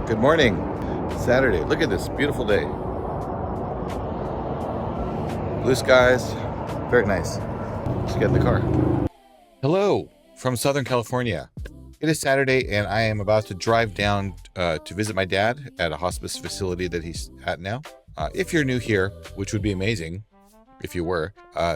Good morning. Saturday. Look at this beautiful day. Blue skies. Very nice. Let's get in the car. Hello from Southern California. It is Saturday and I am about to drive down to visit my dad at a hospice facility that he's at now. If you're new here, which would be amazing if you were,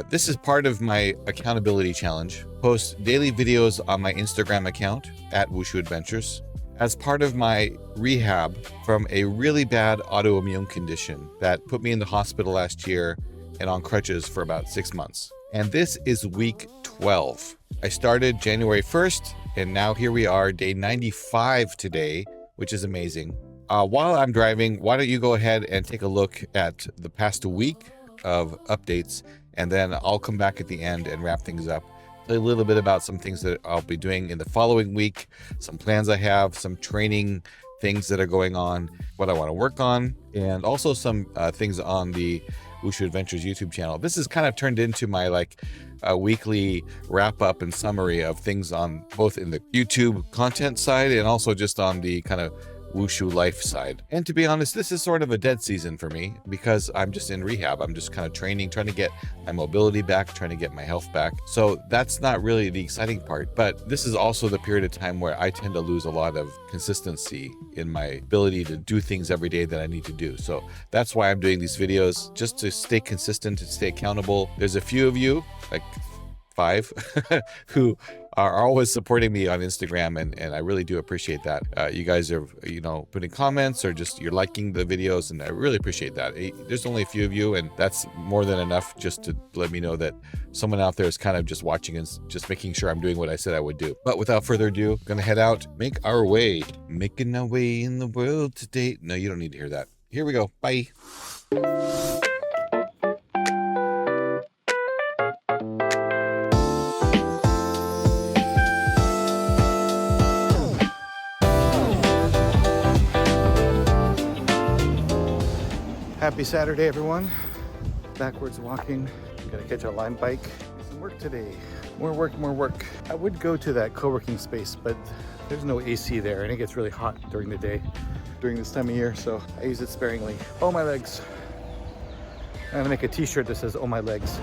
this is part of my accountability challenge. Post daily videos on my Instagram account at Wushu Adventures as part of my rehab from a really bad autoimmune condition that put me in the hospital last year and on crutches for about 6 months. And this is week 12. I started January 1st, and now here we are, day 95 today, which is amazing. While I'm driving, why don't you go ahead and take a look at the past week of updates, and then I'll come back at the end and wrap things up. Tell you a little bit about some things that I'll be doing in the following week, some plans I have, some training things that are going on, what I want to work on, and also some things on the Wushu Adventures YouTube channel. This is kind of turned into my weekly wrap up and summary of things on both in the YouTube content side and also just on the kind of Wushu life side. And to be honest, this is sort of a dead season for me because I'm just in rehab. I'm just kind of training, trying to get my mobility back, trying to get my health back. So that's not really the exciting part, but this is also the period of time where I tend to lose a lot of consistency in my ability to do things every day that I need to do. So that's why I'm doing these videos, just to stay consistent and stay accountable. There's a few of you, like 5 who are always supporting me on Instagram, and I really do appreciate that. You guys are, putting comments or just you're liking the videos, and I really appreciate that. There's only a few of you, and that's more than enough just to let me know that someone out there is kind of just watching and just making sure I'm doing what I said I would do. But without further ado, gonna head out, making our way in the world today. No, you don't need to hear that. Here we go. Bye. Happy Saturday, everyone. Backwards walking. I'm gonna catch a Lime bike. Some work today. More work. I would go to that co-working space, but there's no AC there and it gets really hot during the day during this time of year, so I use it sparingly. Oh, my legs. I'm gonna make a t-shirt that says, oh, my legs.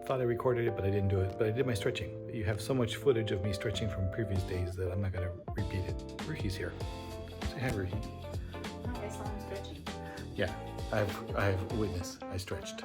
Thought I recorded it, but I didn't do it. But I did my stretching. You have so much footage of me stretching from previous days that I'm not going to repeat it. Ruhi's here. Say hi, Ruhi. I saw him stretching. Yeah, I have a witness. I stretched.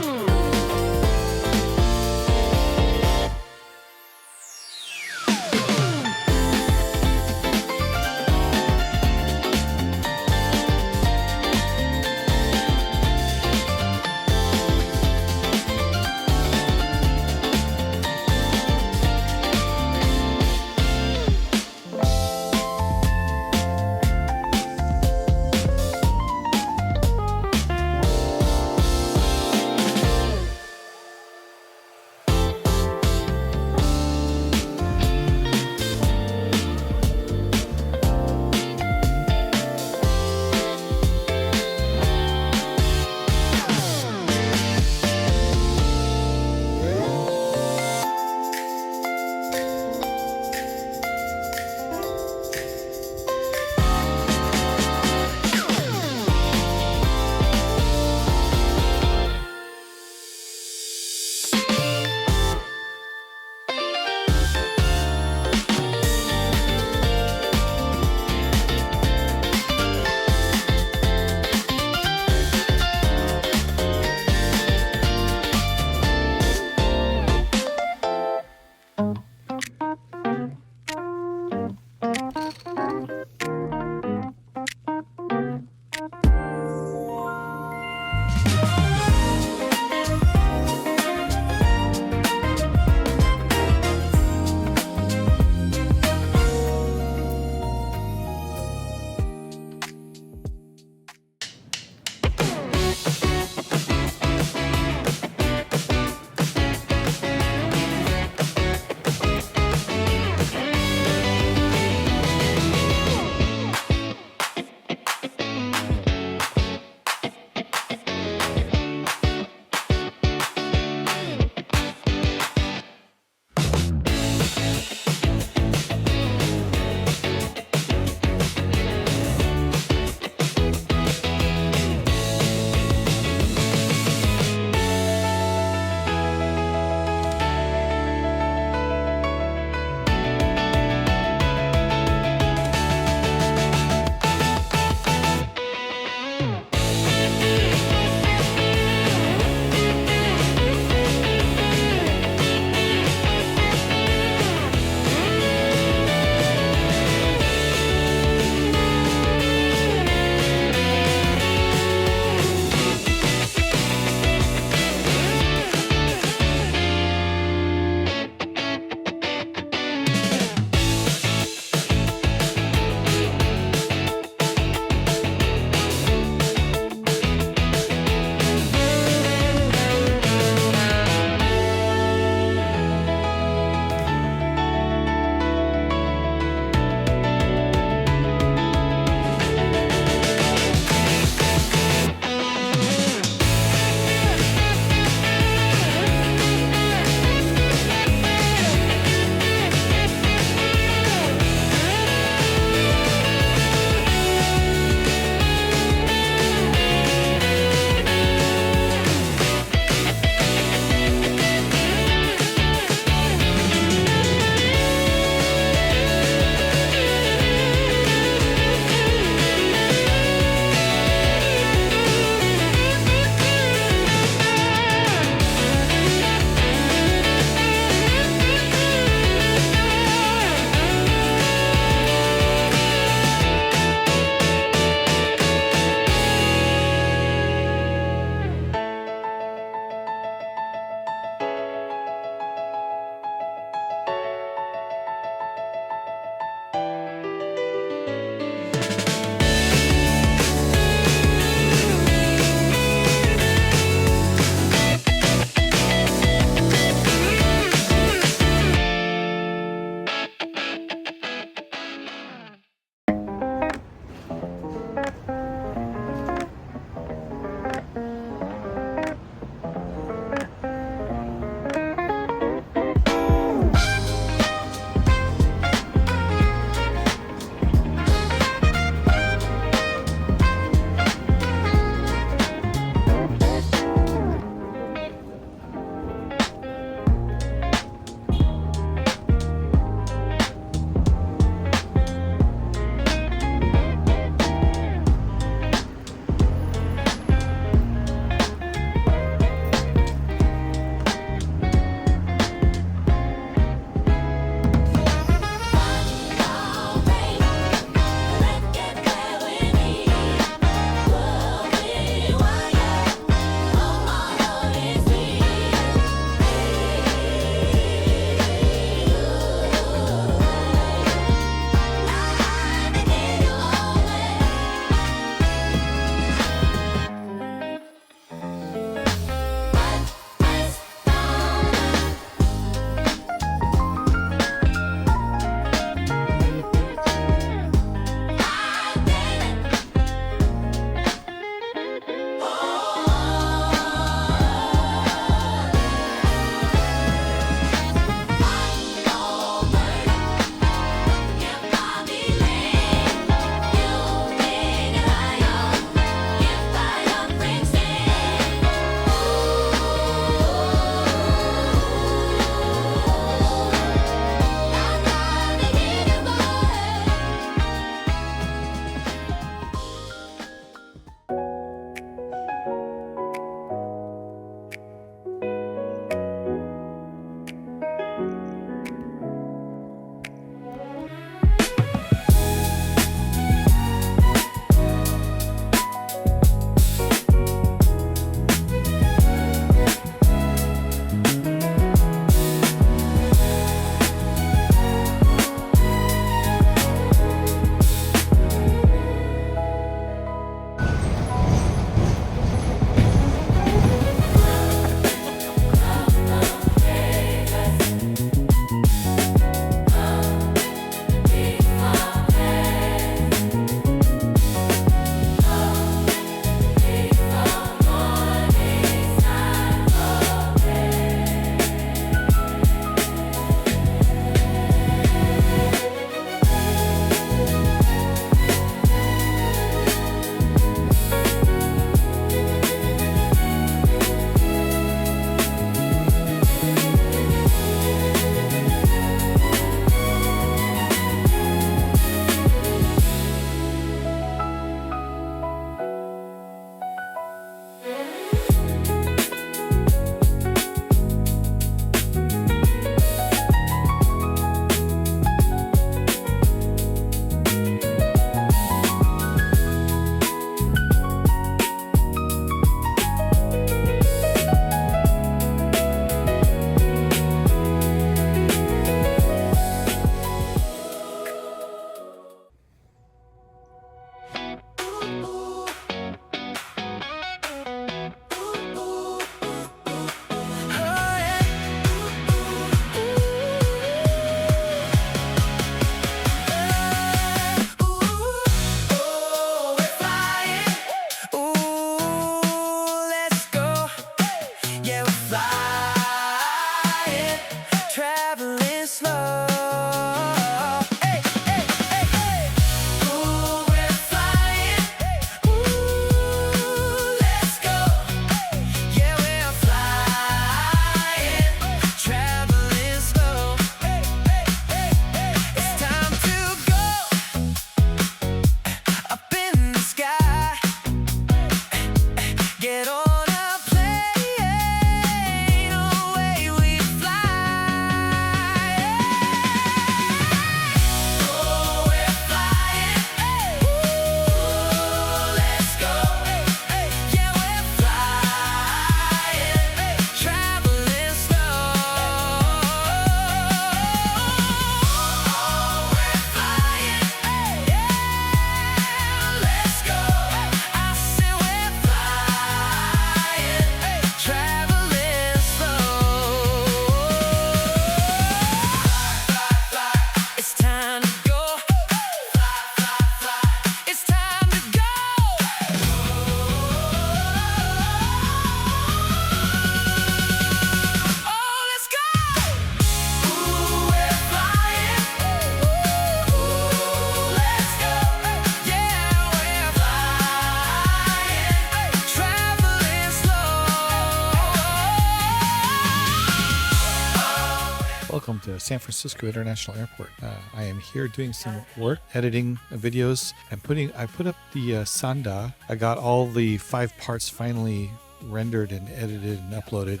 and San Francisco International Airport. I am here doing some work, editing videos. I put up the Sanda. I got all the 5 parts finally rendered and edited and uploaded.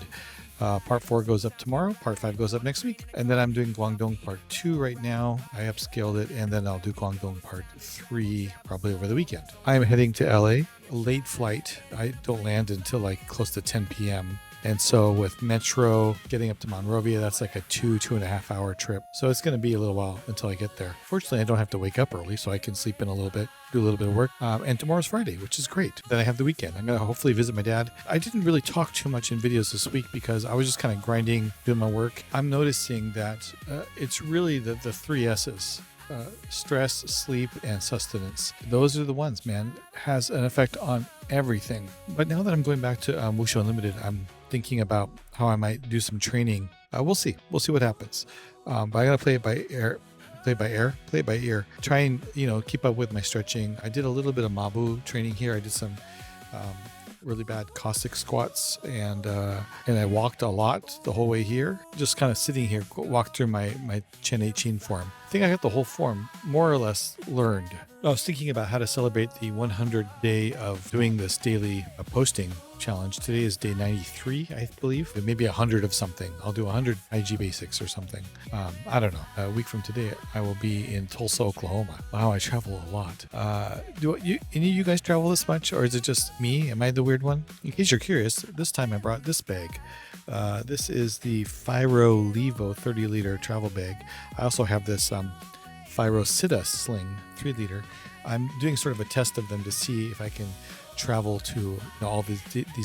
Part 4 goes up tomorrow. Part 5 goes up next week. And then I'm doing Guangdong Part 2 right now. I upscaled it, and then I'll do Guangdong Part 3 probably over the weekend. I'm heading to LA. Late flight. I don't land until like close to 10 p.m. And so with Metro getting up to Monrovia, that's like a 2.5 hour trip. So it's going to be a little while until I get there. Fortunately, I don't have to wake up early, so I can sleep in a little bit, do a little bit of work. And tomorrow's Friday, which is great. Then I have the weekend. I'm going to hopefully visit my dad. I didn't really talk too much in videos this week because I was just kind of grinding, doing my work. I'm noticing that it's really the 3 S's. Stress, sleep, and sustenance. Those are the ones, man. Has an effect on everything. But now that I'm going back to Wushu Unlimited, I'm thinking about how I might do some training. We'll see what happens. But I gotta play it by ear. Try and keep up with my stretching. I did a little bit of Mabu training here. I did some really bad Cossack squats, and I walked a lot the whole way here. Just kind of sitting here, walked through my Chen Chin form. I think I got the whole form more or less learned. I was thinking about how to celebrate the 100th day of doing this daily posting challenge. Today is day 93, I believe. Maybe 100 of something. I'll do 100 IG basics or something. I don't know. A week from today, I will be in Tulsa, Oklahoma. Wow, I travel a lot. Do any of you guys travel this much, or is it just me? Am I the weird one? In case you're curious, this time I brought this bag. This is the Fyro Levo 30-liter travel bag. I also have this Fyro Sita Sling 3-liter. I'm doing sort of a test of them to see if I can travel to all these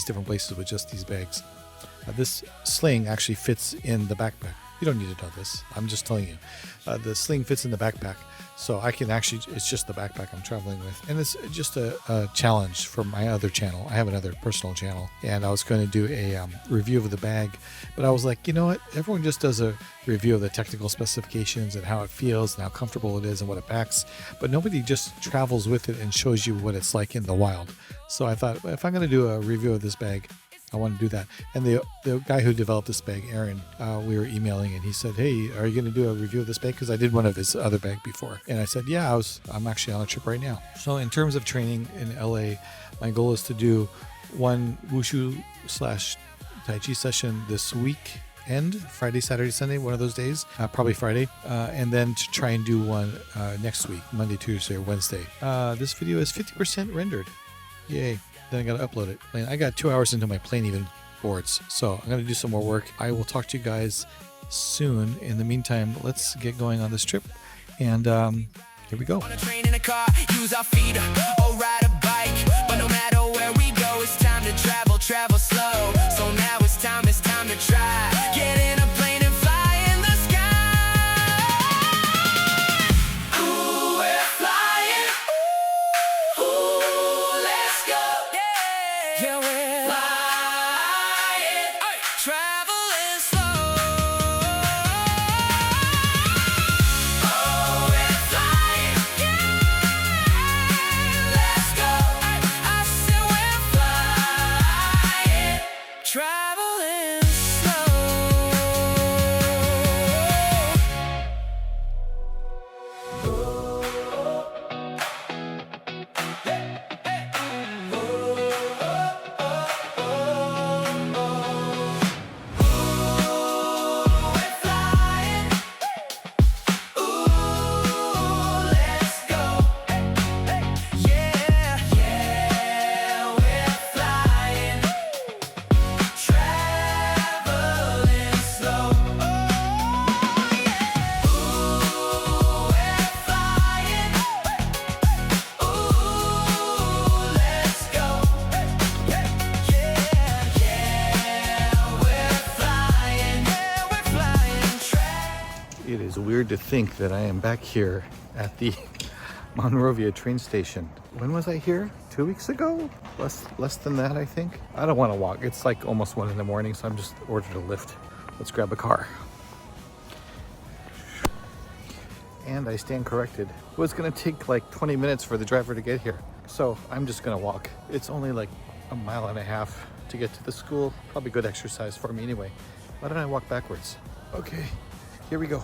different places with just these bags. This sling actually fits in the backpack. You don't need to know this. I'm just telling you. The sling fits in the backpack, so I can actually, it's just the backpack I'm traveling with. And it's just a challenge for my other channel. I have another personal channel, and I was going to do a review of the bag, but I was like, you know what? Everyone just does a review of the technical specifications and how it feels and how comfortable it is and what it packs, but nobody just travels with it and shows you what it's like in the wild. So I thought, if I'm going to do a review of this bag, I want to do that. And the guy who developed this bag, Aaron, we were emailing, and he said, hey, are you going to do a review of this bag? Because I did one of his other bag before. And I said, yeah, I'm actually on a trip right now. So in terms of training in LA, my goal is to do one Wushu / Taiji session this week. Friday, Saturday, Sunday, one of those days, probably Friday, and then to try and do one next week, Monday, Tuesday, or Wednesday. This video is 50% rendered. Yay. Then I got to upload it. I got 2 hours into my plane even boards, so I'm going to do some more work. I will talk to you guys soon. In the meantime, let's get going on this trip, and here we go. On a train, in a car, use our feet, or ride a bike, but no matter where we go, it's time to travel slow. So now it's time to try. Get in a plane and fly in the sky. Ooh, we're flying. Ooh, let's go. Yeah, we're flying. Traveling slow. Oh, we're flying. Yeah, let's go. I said we're flying. Traveling slow. It is weird to think that I am back here at the Monrovia train station. When was I here? 2 weeks ago? Less than that, I think. I don't want to walk. It's like almost 1 in the morning, so I'm just ordered a Lyft. Let's grab a car. And I stand corrected. It was going to take like 20 minutes for the driver to get here, so I'm just going to walk. It's only like a mile and a half to get to the school. Probably good exercise for me anyway. Why don't I walk backwards? Okay. Here we go.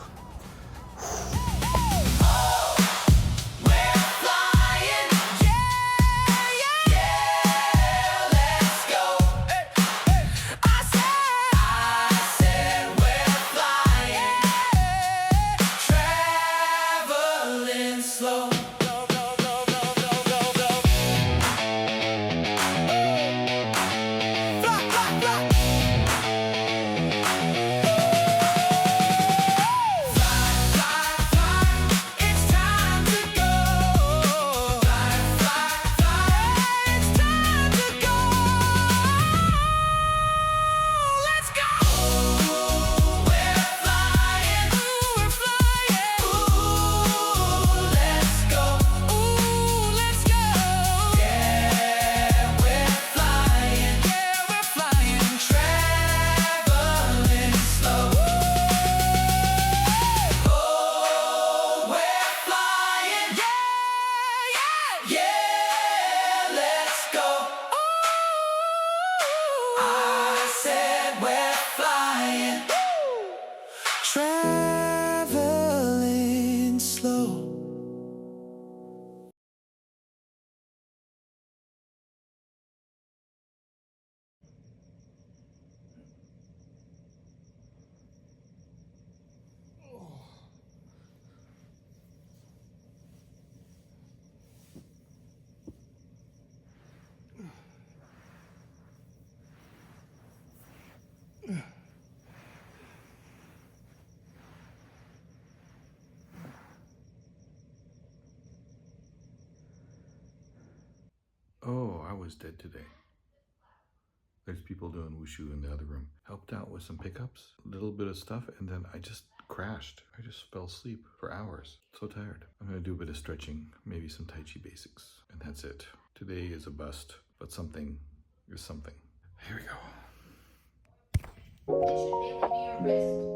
Traveling slow. Oh, I was dead today. There's people doing wushu in the other room. Helped out with some pickups, a little bit of stuff, and then I just crashed. I just fell asleep for hours. So tired. I'm gonna do a bit of stretching, maybe some Taiji basics, and that's it. Today is a bust, but something is something. Here we go. It should mainly be your wrist.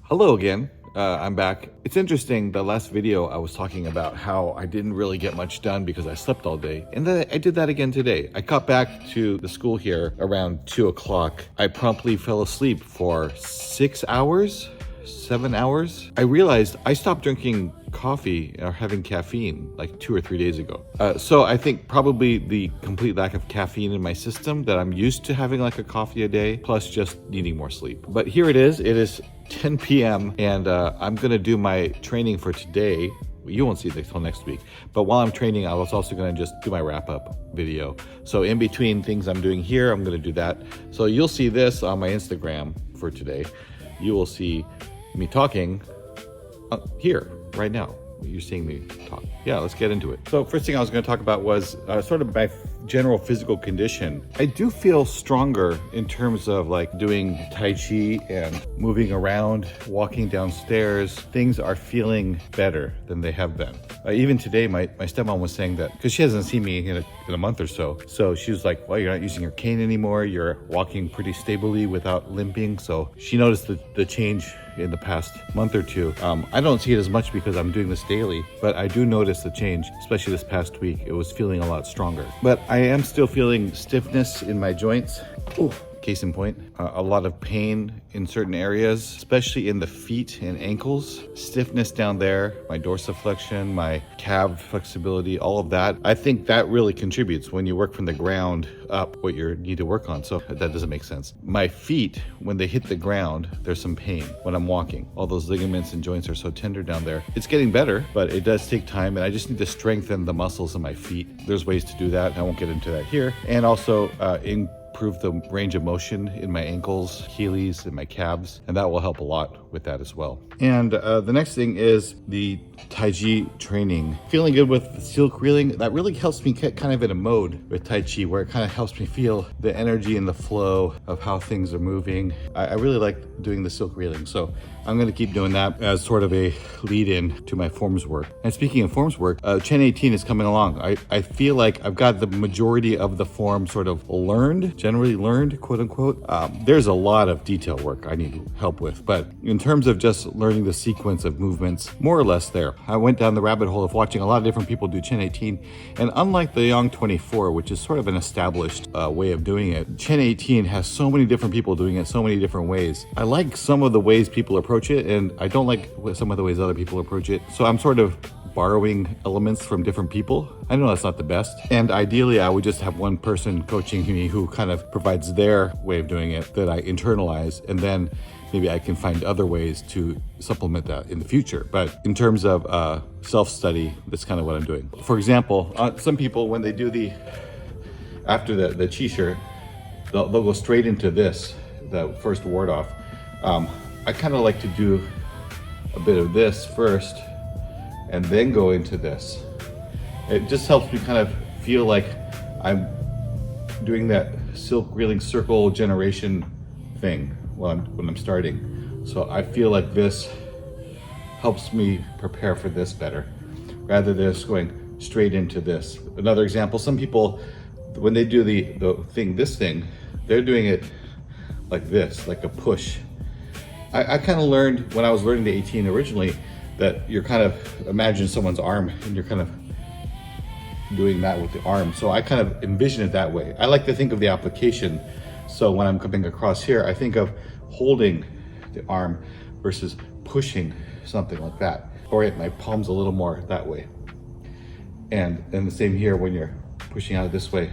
Hello again. I'm back. It's interesting, the last video I was talking about how I didn't really get much done because I slept all day. And then I did that again today. I got back to the school here around 2 o'clock. I promptly fell asleep for 6 hours, 7 hours. I realized I stopped drinking coffee or having caffeine like 2 or 3 days ago. So I think probably the complete lack of caffeine in my system, that I'm used to having like a coffee a day, plus just needing more sleep. But here it is 10 p.m. and I'm gonna do my training for today, You won't see it until next week. But while I'm training, I was also going to just do my wrap-up video. So in between things I'm doing here, I'm going to do that. So you'll see this on my Instagram for today. You will see me talking here right now. You're seeing me talk. Yeah, let's get into it. So first thing I was going to talk about was sort of my general physical condition. I do feel stronger in terms of like doing Taiji and moving around, walking downstairs. Things are feeling better than they have been. Even today, my stepmom was saying that, because she hasn't seen me in a month or so. So she was like, well, you're not using your cane anymore. You're walking pretty stably without limping. So she noticed the change in the past month or two. I don't see it as much because I'm doing this daily, but I do notice the change, especially this past week. It was feeling a lot stronger. But I am still feeling stiffness in my joints. Ooh. Case in point, a lot of pain in certain areas, especially in the feet and ankles. Stiffness down there, my dorsiflexion, my calf flexibility, all of that. I think that really contributes when you work from the ground up what you need to work on. So that doesn't make sense. My feet, when they hit the ground, there's some pain when I'm walking. All those ligaments and joints are so tender down there. It's getting better, but it does take time, and I just need to strengthen the muscles in my feet. There's ways to do that. I won't get into that here. And also improve the range of motion in my ankles, Achilles, and my calves, and that will help a lot with that as well. And the next thing is the Taiji training. Feeling good with silk reeling, that really helps me get kind of in a mode with Taiji where it kind of helps me feel the energy and the flow of how things are moving. I really like doing the silk reeling, so I'm going to keep doing that as sort of a lead-in to my forms work. And speaking of forms work, Chen 18 is coming along. I feel like I've got the majority of the form sort of generally learned, quote unquote. There's a lot of detail work I need help with, but in terms of just learning the sequence of movements, more or less there. I went down the rabbit hole of watching a lot of different people do Chen 18, and unlike the Yang 24, which is sort of an established way of doing it, Chen 18 has so many different people doing it so many different ways. I like some of the ways people approach it, and I don't like some of the ways other people approach it. So I'm sort of borrowing elements from different people. I know that's not the best. And ideally, I would just have one person coaching me who kind of provides their way of doing it that I internalize, and then maybe I can find other ways to supplement that in the future. But in terms of self-study, that's kind of what I'm doing. For example, some people, when they do after the chi-shirt, they'll go straight into this, the first ward off. I kind of like to do a bit of this first and then go into this. It just helps me kind of feel like I'm doing that silk reeling circle generation thing when I'm starting. So I feel like this helps me prepare for this better, rather than just going straight into this. Another example, some people, when they do this thing, they're doing it like this, like a push. I kind of learned when I was learning the 18 originally that you're kind of imagine someone's arm and you're kind of doing that with the arm. So I kind of envision it that way. I like to think of the application. So when I'm coming across here, I think of holding the arm versus pushing something like that. Or my palms a little more that way. And then the same here when you're pushing out this way,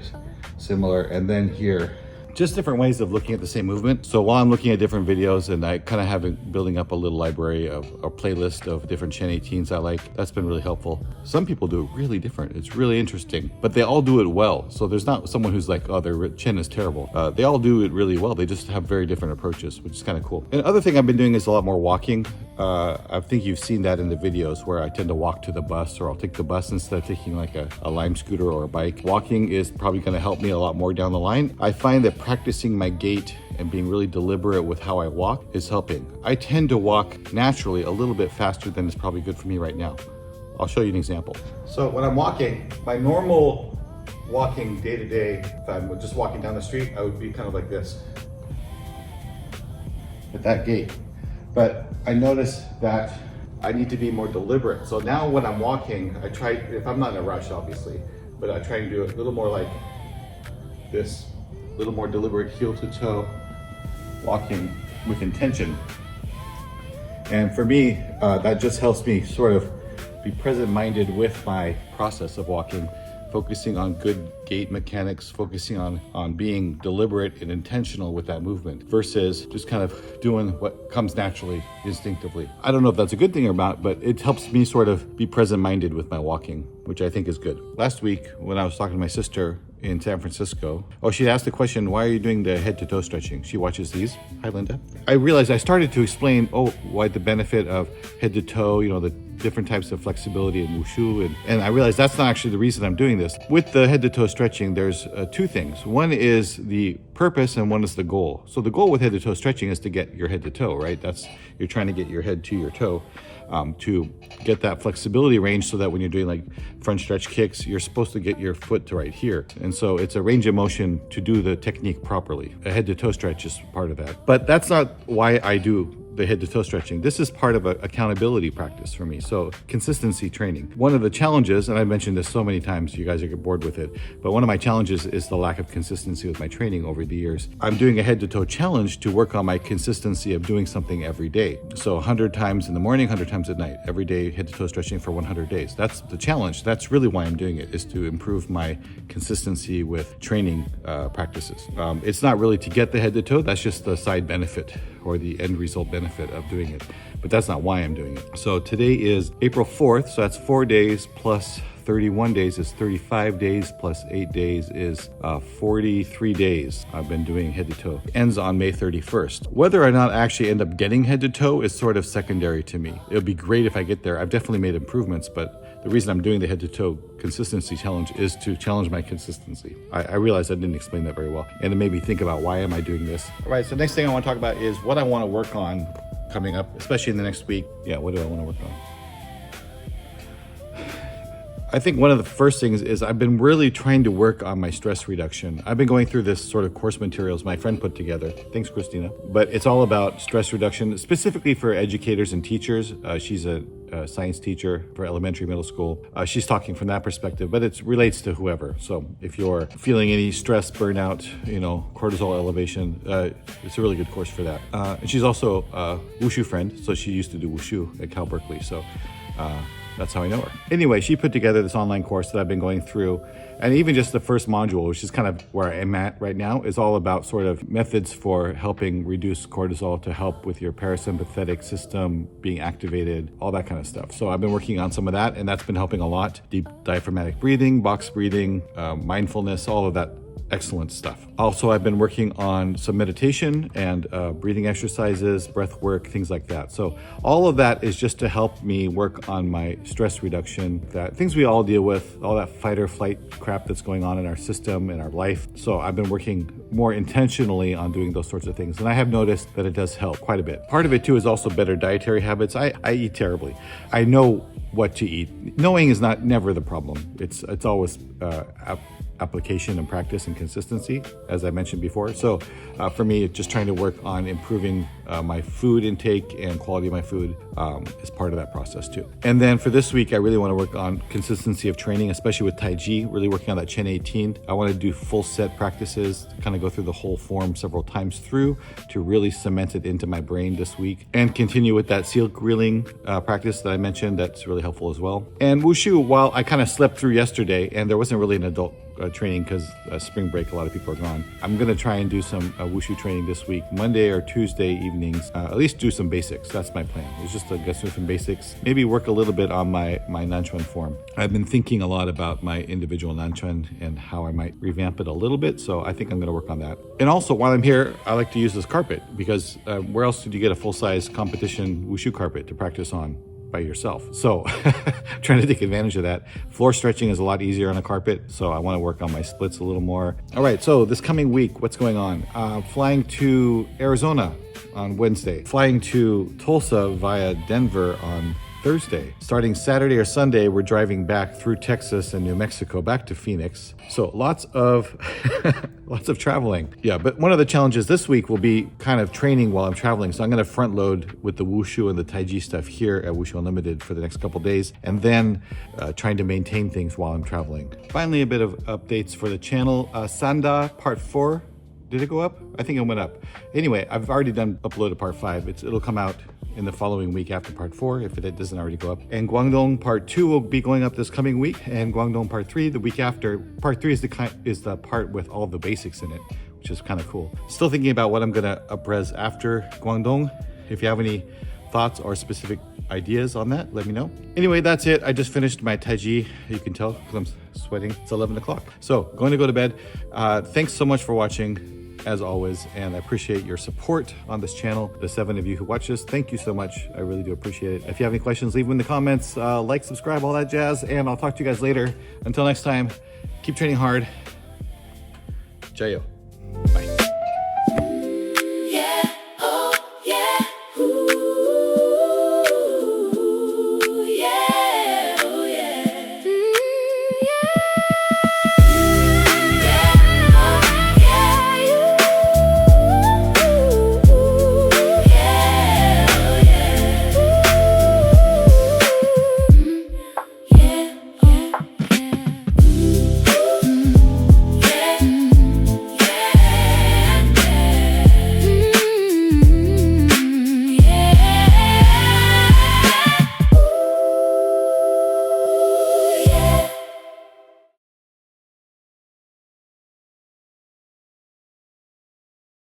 similar. And then here, just different ways of looking at the same movement. So while I'm looking at different videos and I kind of have building up a little library of a playlist of different Chen 18s I like, that's been really helpful. Some people do it really different. It's really interesting, but they all do it well. So there's not someone who's like, oh, their Chen is terrible. They all do it really well. They just have very different approaches, which is kind of cool. And other thing I've been doing is a lot more walking. I think you've seen that in the videos where I tend to walk to the bus, or I'll take the bus instead of taking like a Lime scooter or a bike. Walking is probably going to help me a lot more down the line. I find that practicing my gait and being really deliberate with how I walk is helping. I tend to walk naturally a little bit faster than is probably good for me right now. I'll show you an example. So when I'm walking, my normal walking day to day, if I'm just walking down the street, I would be kind of like this, at that gait. But I notice that I need to be more deliberate. So now when I'm walking, I try, if I'm not in a rush obviously, but I try and do it a little more like this, a little more deliberate, heel to toe, walking with intention. And for me, that just helps me sort of be present-minded with my process of walking, focusing on good gait mechanics, focusing on being deliberate and intentional with that movement versus just kind of doing what comes naturally, instinctively. I don't know if that's a good thing or not, but it helps me sort of be present-minded with my walking, which I think is good. Last week, when I was talking to my sister in San Francisco, she asked the question, why are you doing the head to toe stretching? She watches these. Hi, Linda. I realized I started to explain, why the benefit of head to toe, the different types of flexibility in Wushu. And I realized that's not actually the reason I'm doing this. With the head to toe stretching, there's two things. One is the purpose and one is the goal. So the goal with head to toe stretching is to get your head to toe, right? You're trying to get your head to your toe. To get that flexibility range so that when you're doing like front stretch kicks, you're supposed to get your foot to right here. And so it's a range of motion to do the technique properly. A head to toe stretch is part of that. But that's not why I do the head to toe stretching. This is part of an accountability practice for me. So consistency training. One of the challenges, and I mentioned this so many times, you guys are get bored with it, but one of my challenges is the lack of consistency with my training over the years. I'm doing a head to toe challenge to work on my consistency of doing something every day. So 100 times in the morning, 100 times at night, every day head to toe stretching for 100 days. That's the challenge. That's really why I'm doing it, is to improve my consistency with training practices. It's not really to get the head to toe, that's just the side benefit or the end result benefit of doing it. But that's not why I'm doing it. So today is April 4th, so that's 4 days plus 31 days is 35 days plus 8 days is 43 days I've been doing head to toe. Ends on May 31st. Whether or not I actually end up getting head to toe is sort of secondary to me. It would be great if I get there. I've definitely made improvements, but the reason I'm doing the head to toe consistency challenge is to challenge my consistency. I realized I didn't explain that very well, and it made me think about why am I doing this. All right, so next thing I want to talk about is what I want to work on coming up, especially in the next week. Yeah, what do I want to work on? I think one of the first things is I've been really trying to work on my stress reduction. I've been going through this sort of course materials my friend put together. Thanks, Christina. But it's all about stress reduction, specifically for educators and teachers. She's a science teacher for elementary, middle school. She's talking from that perspective, but it relates to whoever. So if you're feeling any stress, burnout, cortisol elevation, it's a really good course for that. And she's also a Wushu friend, so she used to do Wushu at Cal Berkeley. So that's how I know her. Anyway, she put together this online course that I've been going through. And even just the first module, which is kind of where I'm at right now, is all about sort of methods for helping reduce cortisol to help with your parasympathetic system being activated, all that kind of stuff. So I've been working on some of that, and that's been helping a lot. Deep diaphragmatic breathing, box breathing, mindfulness, all of that. Excellent stuff. Also, I've been working on some meditation and breathing exercises, breath work, things like that. So all of that is just to help me work on my stress reduction, that things we all deal with, all that fight or flight crap that's going on in our system, in our life. So I've been working more intentionally on doing those sorts of things. And I have noticed that it does help quite a bit. Part of it too is also better dietary habits. I eat terribly. I know what to eat. Knowing is never the problem. It's always application and practice and consistency, as I mentioned before. So for me, it's just trying to work on improving my food intake and quality of my food is part of that process too. And then for this week, I really want to work on consistency of training, especially with Taiji, really working on that Chen 18. I want to do full set practices, kind of go through the whole form several times through to really cement it into my brain this week, and continue with that silk reeling practice that I mentioned. That's really helpful as well. And Wushu, while I kind of slept through yesterday and there wasn't really an adult training because spring break, a lot of people are gone, I'm going to try and do some Wushu training this week, Monday or Tuesday evenings, at least do some basics. That's my plan. It's just to get through some basics, maybe work a little bit on my Nanchuan form. I've been thinking a lot about my individual Nanchuan and how I might revamp it a little bit, so I think I'm going to work on that. And also, while I'm here, I like to use this carpet because where else did you get a full-size competition Wushu carpet to practice on by yourself? So trying to take advantage of that. Floor stretching is a lot easier on a carpet, so I want to work on my splits a little more. All right, so this coming week, what's going on? Flying to Arizona on Wednesday, flying to Tulsa via Denver on Thursday. Starting Saturday or Sunday, we're driving back through Texas and New Mexico back to Phoenix. So lots of traveling. Yeah, but one of the challenges this week will be kind of training while I'm traveling. So I'm going to front load with the Wushu and the Taiji stuff here at Wushu Unlimited for the next couple days, and then trying to maintain things while I'm traveling. Finally, a bit of updates for the channel. Sanda Part 4. Did it go up? I think it went up. Anyway, I've already done uploaded part 5. It'll come out in the following week after part 4, if it doesn't already go up. And Guangdong part 2 will be going up this coming week, and Guangdong part 3 the week after. Part 3 is the part with all the basics in it, which is kind of cool. Still thinking about what I'm gonna up-res after Guangdong. If you have any thoughts or specific ideas on that, let me know. Anyway, that's it. I just finished my Taiji. You can tell because I'm sweating. It's 11 o'clock. So going to go to bed. Thanks so much for watching, as always, and I appreciate your support on this channel. The 7 of you who watch this, thank you so much. I really do appreciate it. If you have any questions, leave them in the comments. Like, subscribe, all that jazz, and I'll talk to you guys later. Until next time, keep training hard. Jayo. Bye.